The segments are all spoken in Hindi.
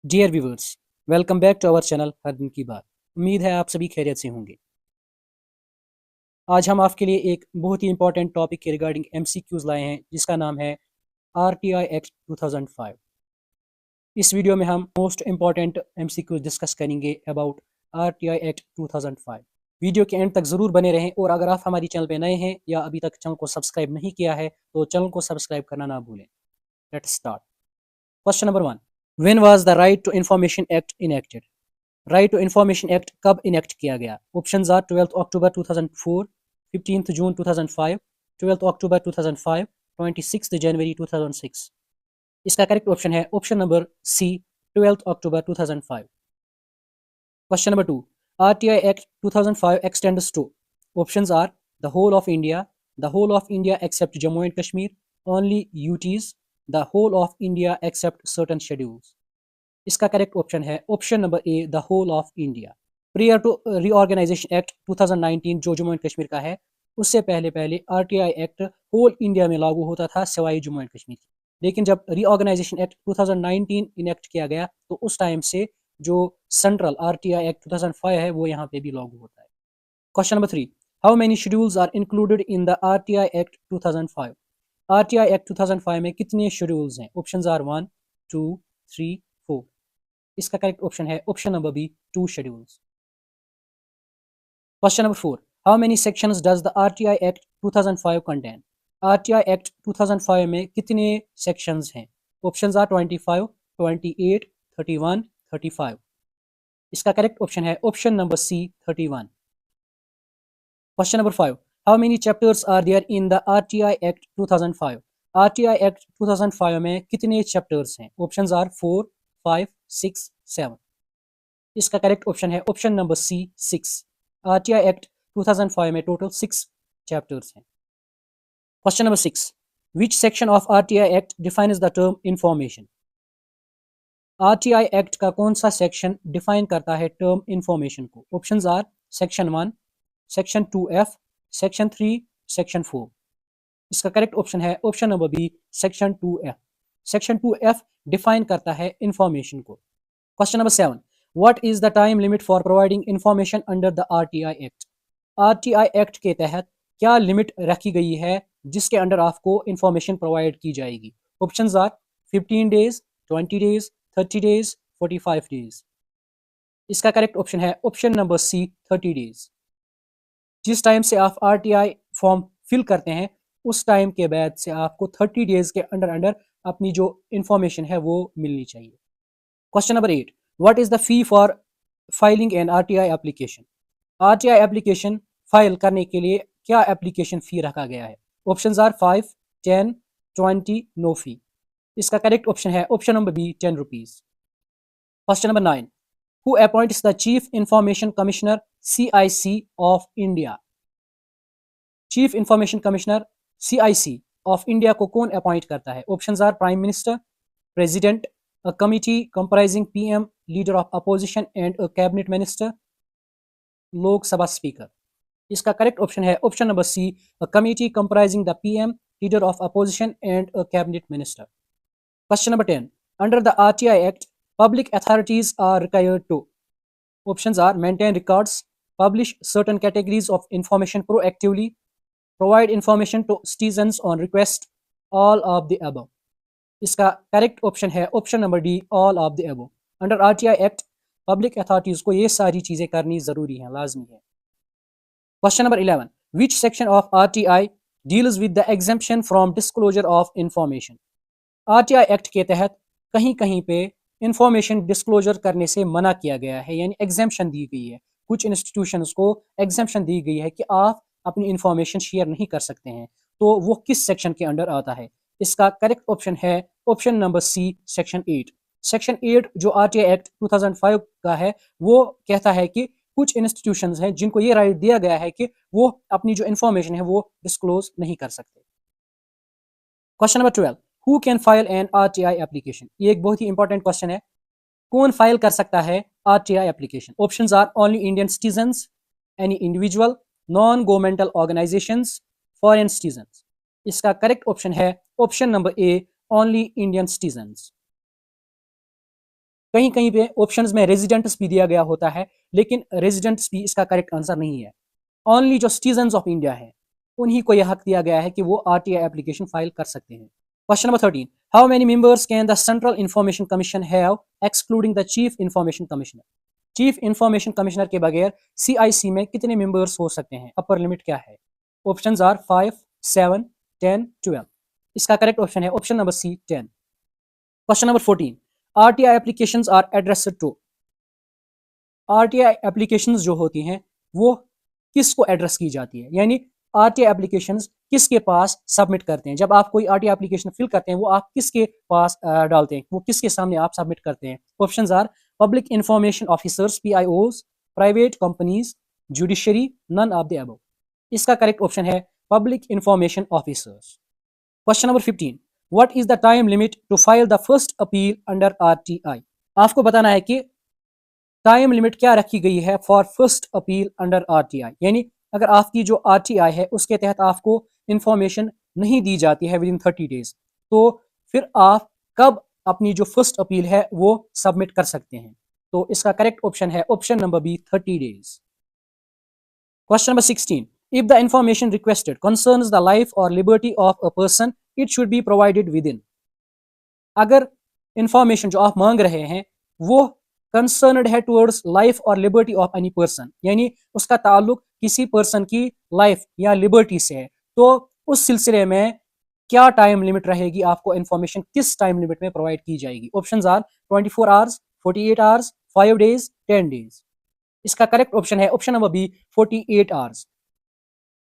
Dear viewers, welcome back to our channel हर दिन की बात। उम्मीद है आप सभी खैरियत से होंगे। आज हम आपके लिए एक बहुत ही इंपॉर्टेंट टॉपिक के रिगार्डिंग एमसीक्यूज लाए हैं, जिसका नाम है आरटीआई एक्ट 2005। इस वीडियो में हम मोस्ट इंपॉर्टेंट एमसीक्यूज डिस्कस करेंगे अबाउट आरटीआई एक्ट 2005। वीडियो के एंड तक ज़रूर बने रहें, और अगर आप हमारी चैनल पे नए हैं या अभी तक चैनल को सब्सक्राइब नहीं किया है तो चैनल को सब्सक्राइब करना ना भूलें। Let's start. Question number 1, when was the right to information act enacted? Right to information act कब इनेक्ट किया गया? Options are 12 October 2004, 15 June 2005, 12 October 2005, 26 January 2006। इसका करेक्ट ऑप्शन है option number C, 12 October 2005। Question number 2, RTI act 2005 extends to. Options are the whole of India, the whole of India except Jammu and Kashmir, only UTs, the whole of India except certain schedules. इसका करेक्ट ऑप्शन है option number A, the whole of India. Prior to reorganisation act 2019 जो जम्मू एंड कश्मीर का है, उससे पहले पहले आरटीआई एक्ट होल इंडिया में लागू होता था सिवाय जम्मू एंड कश्मीर की। लेकिन जब रीऑर्गेनाइजेशन एक्ट 2019 इनेक्ट किया गया तो उस टाइम से जो सेंट्रल आरटीआई एक्ट 2005 है वो यहाँ पे भी लागू होता है। Question number 3, how many schedules are included in the RTI act 2005? RTI act 2005 में कितने शेड्यूल्स हैं? Options are 1, 2, 3, 4। इसका करेक्ट ऑप्शन है option number B, 2 schedules. Question number 4, how many sections does the RTI act 2005 contain? RTI act 2005 में कितने सेक्शंस हैं? Options are 25, 28, 31, 35। इसका करेक्ट ऑप्शन है option number C, 31। Question number 5, how many chapters are there in the RTI act 2005? RTI act 2005 में कितने चैप्टर्स हैं? Options are 4, 5, 6, 7। इसका करेक्ट ऑप्शन है option number C, 6। RTI act 2005 में टोटल 6 चैप्टर्स हैं। Question number 6, which section of RTI act defines the term information? RTI act का कौन सा सेक्शन डिफाइन करता है टर्म इंफॉर्मेशन को? Options are section 1, section 2F, section 3, section 4। इसका करेक्ट ऑप्शन है option number B, section 2F। Section 2F define करता है इंफॉर्मेशन को। Question number 7, what is the time limit for providing information under the RTI act? RTI act के तहत क्या लिमिट रखी गई है जिसके अंडर आपको इंफॉर्मेशन प्रोवाइड की जाएगी? Options are 15 days, 20 days, 30 days, 45 days. इसका करेक्ट ऑप्शन है ऑप्शन नंबर सी, 30 डेज। जिस टाइम से आप आरटीआई फॉर्म फिल करते हैं उस टाइम के बाद से आपको 30 डेज के अंडर अंडर अपनी जो इंफॉर्मेशन है वो मिलनी चाहिए। Question number 8, what is the fee for filing an RTI application? RTI application file करने के लिए क्या एप्लीकेशन फ़ी रखा गया है? Options are 5, 10, 20, no fee. इसका करेक्ट ऑप्शन है option number B, 10 rupees. Question number 9, who appoints the chief information commissioner CIC of India? Chief information commissioner CIC of India को कौन अपॉइंट करता है? Options are prime minister, president, a committee comprising PM, leader of opposition and a cabinet minister, Lok Sabha speaker. इसका करेक्ट ऑप्शन है option number C, a committee comprising the PM, leader of opposition and a cabinet minister. Question number 10, under the RTI act public authorities are required to. Options are maintain records, publish certain categories of information proactively, provide information to citizens on request, all of the above. इसका करेक्ट ऑप्शन है option number D, all of the above. Under RTI act public authorities को ये सारी चीज़ें करनी ज़रूरी है, लाजमी है। Question number 11, which section of RTI deals with the exemption from disclosure of information? RTI act के तहत कहीं कहीं पे इंफॉर्मेशन डिस्क्लोजर करने से मना किया गया है, यानी एग्जेम्पशन दी गई है। कुछ इंस्टीट्यूशंस को एग्जेम्पशन दी गई है कि आप अपनी इंफॉर्मेशन शेयर नहीं कर सकते हैं। तो वो किस सेक्शन के अंडर आता है? इसका करेक्ट ऑप्शन है option number C, section 8। Section 8 जो आरटीआई एक्ट 2005 का है वो कहता है कि कुछ इंस्टीट्यूशंस हैं जिनको ये राइट दिया गया है कि वो अपनी जो इंफॉर्मेशन है वो डिस्क्लोज नहीं कर सकते। Question number 12, who can file an RTI application? ये एक बहुत ही इंपॉर्टेंट क्वेश्चन है। कौन फाइल कर सकता है RTI application? Options are only Indian citizens, any individual, non governmental organisations, foreign citizens. इसका करेक्ट ऑप्शन है option number A, only Indian citizens. कहीं कहीं पे ऑप्शंस में रेजिडेंट्स भी दिया गया होता है, लेकिन रेजिडेंट्स भी इसका करेक्ट आंसर नहीं है। ओनली जो सिटीजन्स ऑफ इंडिया है उन्हीं को यह हक दिया गया है कि वो आरटीआई एप्लीकेशन फाइल कर सकते हैं। Question number 13, how many members can the central information commission have excluding the chief information commissioner? Chief information commissioner के बगैर सीआईसी में कितने मेंबर्स हो सकते हैं? अपर लिमिट क्या है? Options are 5, 7, 10, 12। इसका करेक्ट ऑप्शन है option number C, 10। Question number 14, RTI applications are addressed to. RTI applications जो होती हैं वो किसको एड्रेस की जाती है, यानी आरटीआई एप्लीकेशंस किसके पास सबमिट करते हैं? जब आप कोई आरटीआई एप्लीकेशन फिल करते हैं वो आप किसके पास डालते हैं, वो किसके सामने आप सबमिट करते हैं? Options are public information officers, PIOs, private companies, judiciary, none of the above. इसका करेक्ट ऑप्शन है public information officers. Question number 15, what is the time limit to file the first appeal under RTI? आपको बताना है कि टाइम लिमिट क्या रखी गई है for first appeal under RTI, यानी अगर आपकी जो आरटीआई है उसके तहत आपको इंफॉर्मेशन नहीं दी जाती है विद इन 30 डेज, तो फिर आप कब अपनी जो फर्स्ट अपील है वो सबमिट कर सकते हैं? तो इसका करेक्ट ऑप्शन है option number B, 30 days. Question number 16, if the information requested concerns the life और liberty of a person it should be provided within. अगर इंफॉर्मेशन जो आप मांग रहे हैं वो कंसर्नड है टुवर्ड्स लाइफ और लिबर्टी ऑफ एनी पर्सन, यानी उसका ताल्लुक किसी पर्सन की लाइफ या लिबर्टी से है, तो उस सिलसिले में क्या टाइम लिमिट रहेगी? आपको इंफॉर्मेशन किस टाइम लिमिट में प्रोवाइड की जाएगी? Options are 24 hours, 48 hours, 5 days, 10 days. इसका करेक्ट ऑप्शन है ऑप्शन नंबर बी, 48 आवर्स।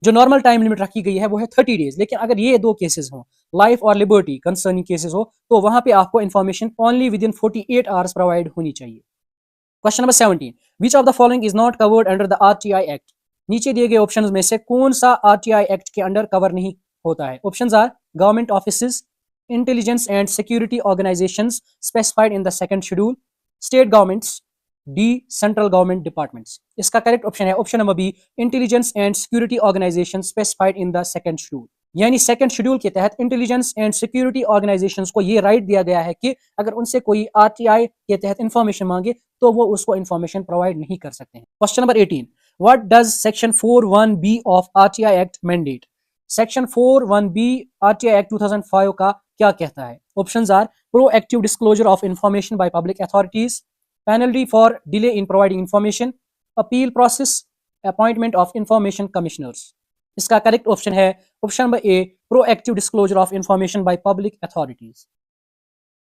जो नॉर्मल टाइम लिमिट रखी गई है वो है 30 डेज, लेकिन अगर ये दो केसेस हो, लाइफ और लिबर्टी कंसर्निंग केसेस हो, तो वहां पे आपको information only within 48 hours provide होनी चाहिए। Question number 17, which of the following is not covered under the RTI act? नीचे दिए गए ऑप्शंस में से कौन सा आरटीआई एक्ट के अंडर कवर नहीं होता है? Options are government offices, intelligence and security organisations specified in the second schedule, state governments, the central government departments. इसका करेक्ट ऑप्शन है option number B, intelligence and security organisation specified in the second schedule. यानी सेकंड शेड्यूल के तहत इंटेलिजेंस एंड सिक्योरिटी ऑर्गेनाइजेशंस को ये राइट दिया गया है कि अगर उनसे कोई आरटीआई के तहत इंफॉर्मेशन मांगे तो वो उसको इंफॉर्मेशन प्रोवाइड नहीं कर सकते हैं। Question number 18, what does section 41B of RTI act mandate? Section 41B RTI act 2005 का क्या कहता है? Options are proactive disclosure of information by public authorities, penalty for delay in providing information, appeal process, appointment of information commissioners। इसका करेक्ट ऑप्शन है option number A, proactive disclosure of information by public authorities.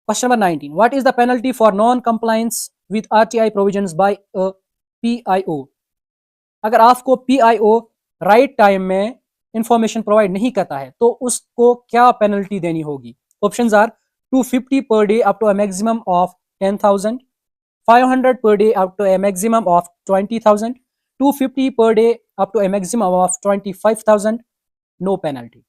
Question number 19, what is the penalty for non compliance with RTI provisions by a PIO? अगर आपको पीआईओ राइट टाइम में इंफॉर्मेशन प्रोवाइड नहीं करता है तो उसको क्या पेनल्टी देनी होगी? Options are 250 per day up to a maximum of 10,000, 500 per day up to a maximum of 20,000, 250 per day up to a maximum of 25,000, no penalty।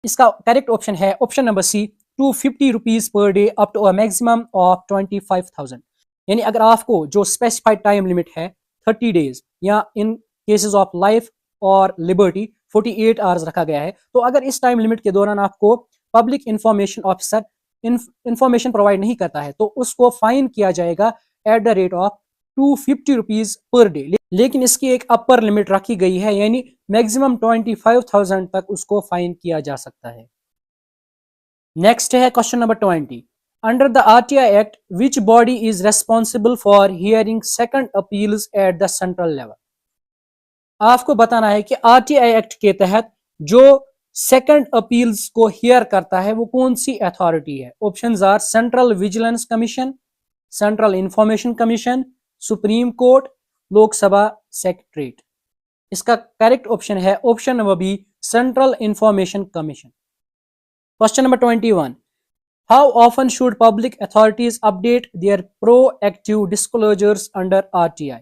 इसका करेक्ट ऑप्शन है option number C, 250 rupees per day up to a maximum of 25,000। यानी अगर आपको जो स्पेसिफाइड टाइम लिमिट है 30 डेज या इन केसेस ऑफ लाइफ और लिबर्टी 48 आवर्स रखा गया है, तो अगर इस टाइम लिमिट के दौरान आपको public information officer information provide नहीं करता है तो उसको फाइन किया जाएगा at the rate of 250 rupees per day. लेकिन इसकी एक अपर लिमिट रखी गई है, यानी मैक्सिमम 25,000 तक उसको फाइन किया जा सकता है। नेक्स्ट है question number 20, under the RTI act which body is responsible for hearing second appeals at the central level? आपको बताना है कि आरटीआई एक्ट के तहत जो सेकंड अपील्स को हियर करता है वो कौन सी अथॉरिटी है? Options are central vigilance commission, central information commission, supreme court, Lok Sabha secretariat. इसका करेक्ट ऑप्शन है option number B, central information commission. Question number 21, how often should public authorities update their proactive disclosures under RTI?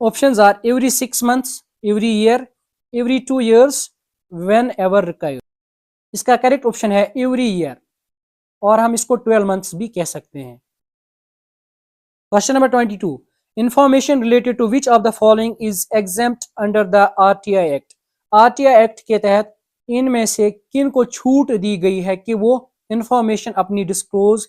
Options are every 6 months, every year, every 2 years, whenever required. इसका करेक्ट ऑप्शन है एवरी ईयर, और हम इसको 12 months भी कह सकते हैं। Question number 22, information related to which of the following is exempt under the RTI act? RTI act के तहत इनमें से किन को छूट दी गई है कि वो इंफॉर्मेशन अपनी डिस्क्लोज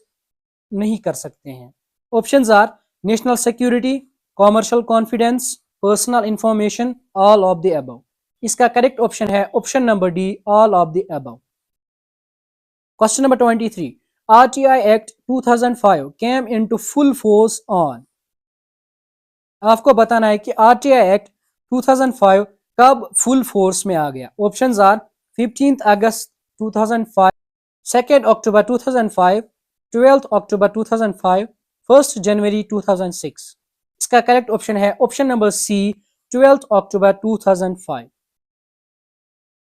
नहीं कर सकते हैं। Options are national security, commercial confidence, personal information, all of the above. इसका करेक्ट ऑप्शन है option number D, all of the above. Question number 23, RTI Act 2005 came into full force on। आपको बताना है कि RTI Act 2005 कब फुल फोर्स में आ गया। Options are 15 August 2005, 2 October 2005, 12 October 2005, 1 जनवरी 2006। इसका करेक्ट ऑप्शन है ऑप्शन नंबर सी, 12 अक्टूबर 2005।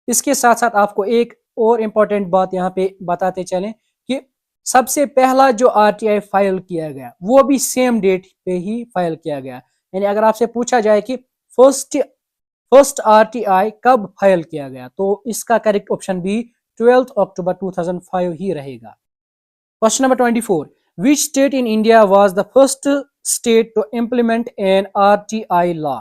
इसके साथ साथ आपको एक और इम्पोर्टेंट बात यहाँ पे बताते चलें कि सबसे पहला जो RTI फाइल किया गया वो भी सेम डेट पे ही फाइल किया गया। यानी अगर आपसे पूछा जाए कि फर्स्ट RTI कब फाइल किया गया तो इसका करेक्ट ऑप्शन भी 12 अक्टूबर 2005 ही रहेगा। Question number 24, which state in India was the first state to implement an RTI law.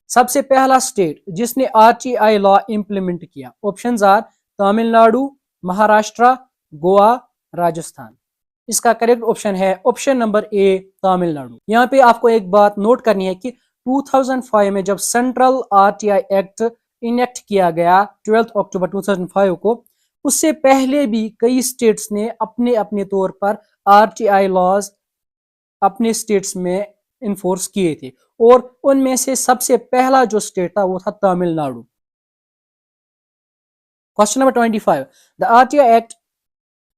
सबसे पहला स्टेट जिसने RTI लॉ इंप्लीमेंट किया। Options are Tamil Nadu, Maharashtra, Goa, Rajasthan. इसका करेक्ट ऑप्शन है ऑप्शन नंबर ए, तमिलनाडु। यहाँ पे आपको एक बात नोट करनी है कि 2005 में जब सेंट्रल RTI एक्ट इनेक्ट किया गया 12 अक्टूबर 2005 को, उससे पहले भी कई स्टेट्स ने अपने अपने तौर पर RTI लॉज अपने स्टेट्स में इन्फोर्स किए थे और उनमें से सबसे पहला जो स्टेट था वो था Tamil Nadu. Question number 25, the RTI act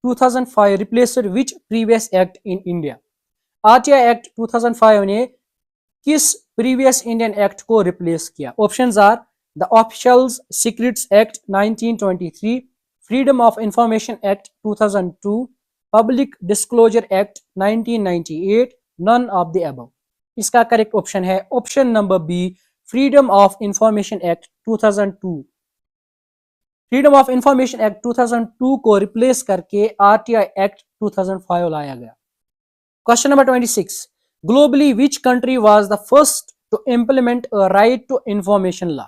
2005 replaced which previous act in India. RTI act 2005 ने किस प्रीवियस इंडियन एक्ट को रिप्लेस किया। Options are the officials secrets act 1923, freedom of information act 2002, public disclosure act 1998, none of the above. इसका करेक्ट ऑप्शन है option number B, freedom of information act 2002। Freedom of information act 2002 को रिप्लेस करके RTI एक्ट 2005 लाया गया। Question number 26, globally which country was the first to implement a right to information law.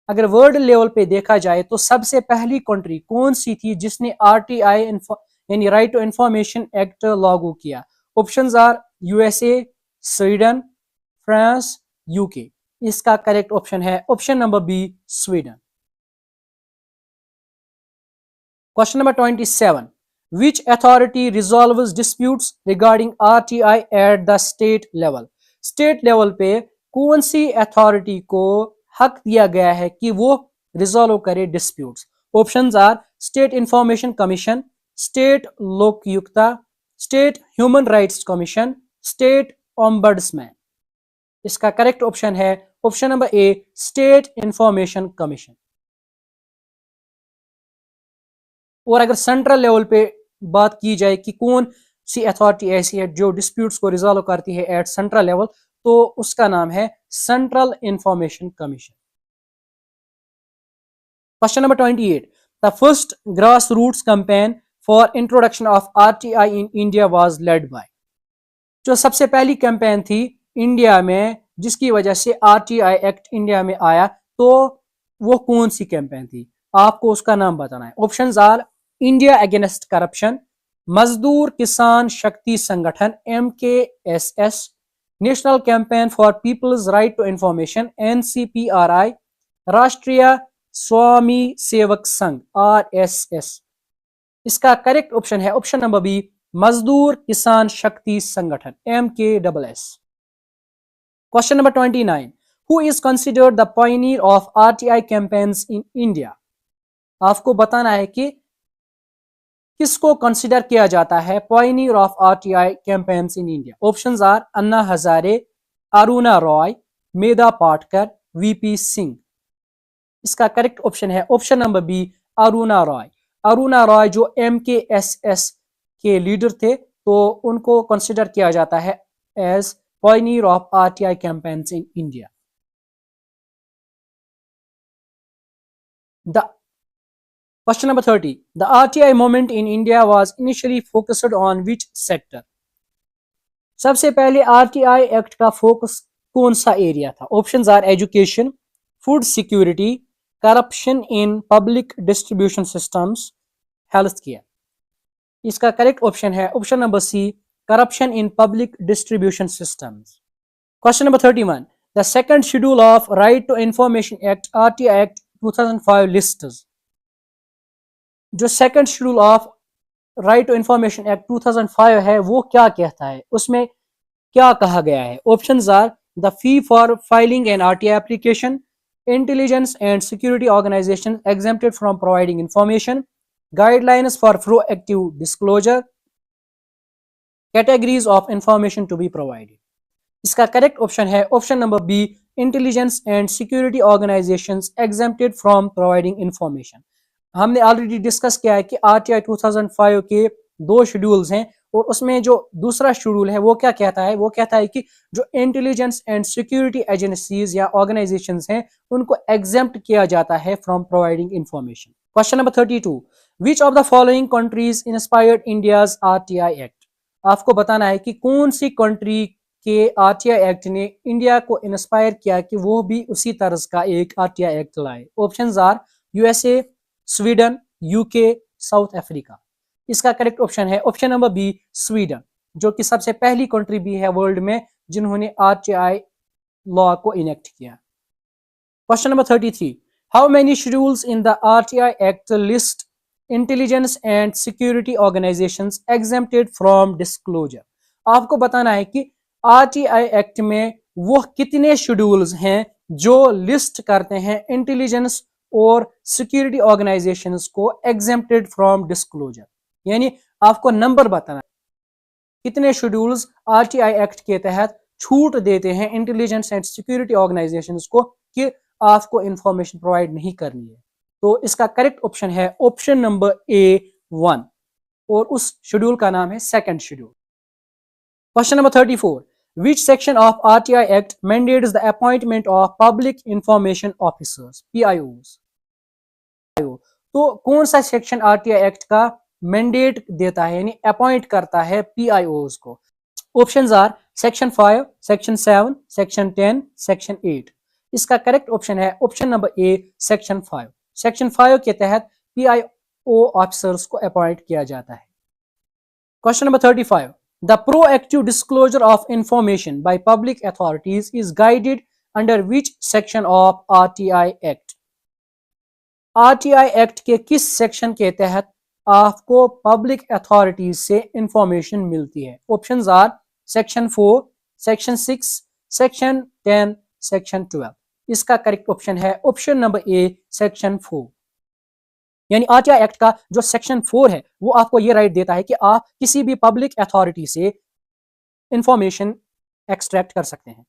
अगर वर्ल्ड लेवल पे देखा जाए तो सबसे पहली कंट्री कौन सी थी जिसने RTI यानी राइट टू इंफॉर्मेशन एक्ट लागू किया। Options are USA, Sweden, France, UK। इसका करेक्ट ऑप्शन है option number B, Sweden. Question number 27, which authority resolves disputes regarding RTI at the state level. State level पे कौन सी अथॉरिटी को हक दिया गया है कि वो रिजॉल्व करे disputes. Options are state information commission, state Lokayukta, state human rights commission, state ombudsman. इसका करेक्ट ऑप्शन है option number A, state information commission. और अगर सेंट्रल लेवल पे बात की जाए कि कौन सी अथॉरिटी ऐसी है जो डिस्प्यूट्स को रिजॉल्व करती है एट सेंट्रल लेवल, तो उसका नाम है central information commission. Question number 28, the first grass roots campaign for introduction of RTI in India was led by. जो सबसे पहली कैंपेन थी इंडिया में जिसकी वजह से RTI एक्ट इंडिया में आया, तो वो कौन सी कैंपेन थी, आपको उसका नाम बताना है। Options are India against corruption, Mazdoor Kisan Shakti Sangathan MKSS, national campaign for people's right to information NCPRI, Rashtriya Swayam Sevak Sangh RSS। इसका करेक्ट ऑप्शन है option number B, Mazdoor Kisan Shakti Sangathan MKSS। Question number 29, who is considered the pioneer of RTI campaigns in India. आपको बताना है कि किसको कंसिडर किया जाता है pioneer of RTI campaigns in India. Options are Anna Hazare, Aruna Roy, Medha Patkar, VP Singh. इसका करेक्ट ऑप्शन है option number B, Aruna Roy. Aruna Roy जो MKSS के लीडर थे, तो उनको कंसिडर किया जाता है as pioneer of RTI campaigns in India. The Question number 30. The RTI movement in India was initially focused on which sector? सबसे पहले RTI एक्ट का फोकस कौन सा एरिया था। Options are education, food security, corruption in public distribution systems, health care. इसका करेक्ट ऑप्शन है option number C, corruption in public distribution systems. Question number 31. The second schedule of Right to Information Act RTI Act 2005 lists. जो second schedule of right to information act 2005 है वो क्या कहता है, उसमें क्या कहा गया है? Options are the fee for filing an RTI application, intelligence and security organisation exempted from providing information, guidelines for proactive disclosure, categories of information to be provided. इसका करेक्ट ऑप्शन है option number B, intelligence and security organisations exempted from providing information. हमने ऑलरेडी डिस्कस किया है कि आरटीआई 2005 के दो शेड्यूल्स हैं और उसमें जो दूसरा शेड्यूल है वो क्या कहता है? वो कहता है कि जो इंटेलिजेंस एंड सिक्योरिटी एजेंसीज या ऑर्गेनाइजेशंस हैं उनको एग्जेम्प्ट किया जाता है from providing information. Question number 32, which of the following countries inspired India's RTI act? आपको बताना है कि कौन सी कंट्री के आरटीआई एक्ट ने इंडिया को इंस्पायर किया कि वो भी उसी तरह का एक आरटीआई एक्ट लाए। Options are USA, Sweden, UK, South Africa. इसका करेक्ट ऑप्शन है ऑप्शन नंबर बी, स्वीडन, जो कि सबसे पहली कंट्री भी है वर्ल्ड में जिन्होंने आरटीआई लॉ को इनेक्ट किया। Question number 33, how many schedules in the RTI act list intelligence and security organisations exempted from disclosure? आपको बताना है कि आरटीआई एक्ट में वो कितने शेड्यूल्स हैं जो लिस्ट करते हैं इंटेलिजेंस और सिक्योरिटी ऑर्गेनाइजेशंस को एग्जेम्प्टेड फ्रॉम डिस्क्लोजर। यानी आपको नंबर बताना कितने शेड्यूल्स आरटीआई एक्ट के तहत छूट देते हैं इंटेलिजेंस एंड सिक्योरिटी ऑर्गेनाइजेशंस को कि आपको इंफॉर्मेशन प्रोवाइड नहीं करनी है। तो इसका करेक्ट ऑप्शन है ऑप्शन नंबर ए 1 और उस शेड्यूल का नाम है second schedule. Question number 34, which section of RTI Act mandates the appointment of public information officers PIOs? तो कौन सा सेक्शन आरटीआई एक्ट का मैंडेट देता है यानी अपॉइंट करता है PIOs को? Options are section 5, section 7, section 10, section 8। इसका करेक्ट ऑप्शन है option number A, section 5। Section 5 के तहत PIO ऑफिसर्स को अपॉइंट किया जाता है। Question number 35, the proactive disclosure of information by public authorities is guided under which section of RTI Act? RTI Act के किस सेक्शन के तहत आपको पब्लिक अथॉरिटीज से इंफॉर्मेशन मिलती है? Options are section 4, section 6, section 10, section 12। इसका करेक्ट ऑप्शन है ऑप्शन नंबर ए, सेक्शन 4। यानी आरटीआई एक्ट का जो सेक्शन 4 है वो आपको ये राइट देता है कि आप किसी भी पब्लिक अथॉरिटी से इंफॉर्मेशन एक्सट्रैक्ट कर सकते हैं।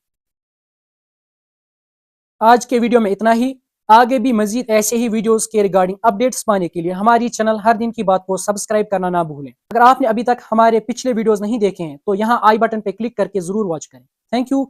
आज के वीडियो में इतना ही। आगे भी मजीद ऐसे ही वीडियोस के रिगार्डिंग अपडेट्स पाने के लिए हमारी चैनल हर दिन की बात को सब्सक्राइब करना ना भूलें। अगर आपने अभी तक हमारे पिछले वीडियोस नहीं देखे हैं तो यहाँ आई बटन पे क्लिक करके जरूर वॉच करें। Thank you.